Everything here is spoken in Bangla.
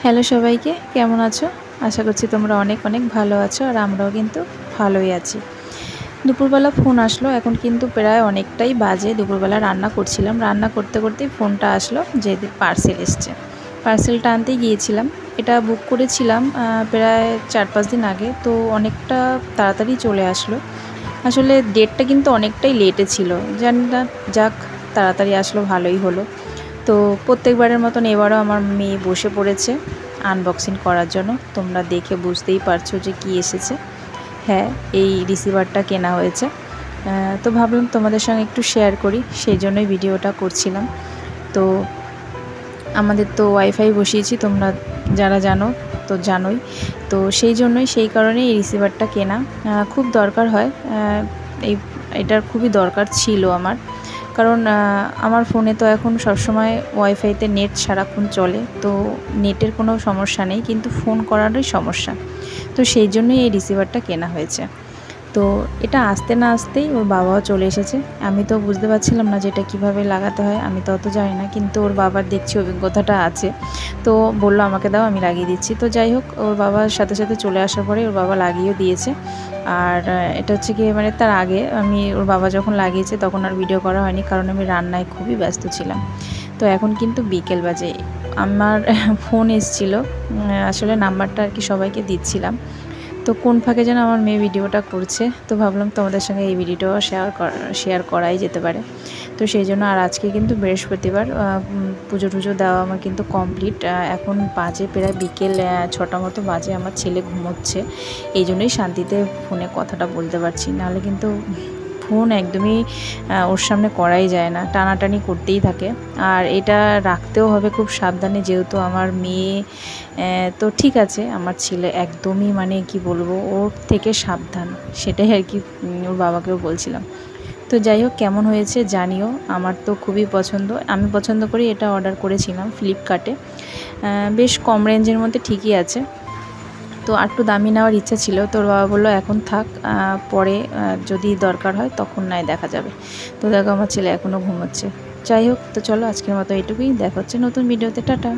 হ্যালো সবাইকে, কেমন আছো? আশা করছি তোমরা অনেক অনেক ভালো আছো আর আমরাও কিন্তু ভালোই আছি। দুপুরবেলা ফোন আসলো, এখন কিন্তু প্রায় অনেকটাই বাজে। দুপুরবেলা রান্না করছিলাম, রান্না করতে করতেই ফোনটা আসলো যে পার্সেল এসছে। পার্সেলটা আনতে গিয়েছিলাম, এটা বুক করেছিলাম প্রায় 4-5 দিন আগে, তো অনেকটা তাড়াতাড়ি চলে আসলো। আসলে ডেটটা কিন্তু অনেকটাই লেটে ছিল, জানি না, যাক তাড়াতাড়ি আসলো, ভালোই হলো। তো প্রত্যেকবারের মতন এবারও আমার মেয়ে বসে পড়েছে আনবক্সিং করার জন্য। তোমরা দেখে বুঝতেই পারছো যে কি এসেছে। হ্যাঁ, এই রিসিভারটা কেনা হয়েছে। তো ভাবলাম তোমাদের সঙ্গে একটু শেয়ার করি, সেই জন্যই ভিডিওটা করছিলাম। তো আমাদের তো ওয়াইফাই বসিয়েছি, তোমরা যারা জানো তো জানোই। তো সেই কারণেই এই রিসিভারটা কেনা খুব দরকার হয়। এটার খুবই দরকার ছিল আমার, কারণ আমার ফোনে তো এখন সবসময় ওয়াইফাইতে নেট সারাক্ষণ চলে, তো নেটের কোনো সমস্যা নেই, কিন্তু ফোন করারই সমস্যা। তো সেই জন্যই এই রিসিভারটা কেনা হয়েছে। তো এটা আসতে না আসতেই ওর বাবাও চলে এসেছে। আমি তো বুঝতে পারছিলাম না যে এটা কীভাবে লাগাতে হয়, আমি তো অত জানি না, কিন্তু ওর বাবার দেখছি অভিজ্ঞতাটা আছে, তো বললো আমাকে দাও, আমি লাগিয়ে দিচ্ছি। তো যাই হোক, ওর বাবার সাথে সাথে চলে আসার পরে ওর বাবা লাগিয়েও দিয়েছে। আর এটা হচ্ছে কি, মানে তার আগে আমি ওর বাবা যখন লাগিয়েছে তখন আর ভিডিও করা হয়নি, কারণ আমি রান্নায় খুবই ব্যস্ত ছিলাম। তো এখন কিন্তু বিকেল বাজে, আমার ফোন এসেছিলো, আসলে নাম্বারটা আর কি সবাইকে দিচ্ছিলাম। তো কোন ফাঁকে যেন আমার মেয়ে ভিডিওটা করছে, তো ভাবলাম তোমাদের সঙ্গে এই ভিডিওটাও শেয়ার করাই যেতে পারে। তো সেই জন্য, আর আজকে কিন্তু বৃহস্পতিবার, পুজো টুজো দেওয়া আমার কিন্তু কমপ্লিট। এখন বাজে প্রায় বিকেল 6টা মতো বাজে, আমার ছেলে ঘুমোচ্ছে, এই জন্যই শান্তিতে ফোনে কথাটা বলতে পারছি, নাহলে কিন্তু ফোন একদমই ওর সামনে করাই যায় না, টানাটানি করতেই থাকে। আর এটা রাখতেও হবে খুব সাবধানে, যেহেতু আমার মেয়ে, তো ঠিক আছে, আমার ছেলে একদমই, মানে কি বলবো, ওর থেকে সাবধান, সেটাই আর কি ওর বাবাকেও বলছিলাম। তো যাই হোক, কেমন হয়েছে জানিও, আমার তো খুবই পছন্দ, আমি পছন্দ করি। এটা অর্ডার করেছিলাম ফ্লিপকার্টে, বেশ কম রেঞ্জের মধ্যে ঠিকই আছে। তো আর একটু দামি নেওয়ার ইচ্ছা ছিল, তোর বাবা বললো এখন থাক, পরে যদি দরকার হয় তখন নয় দেখা যাবে। তো দেখো, আমার ছেলে এখনও ঘুমোচ্ছে। যাই হোক, তো চলো আজকের মতো এইটুকুই, দেখা হচ্ছে নতুন ভিডিওতে, টাটা।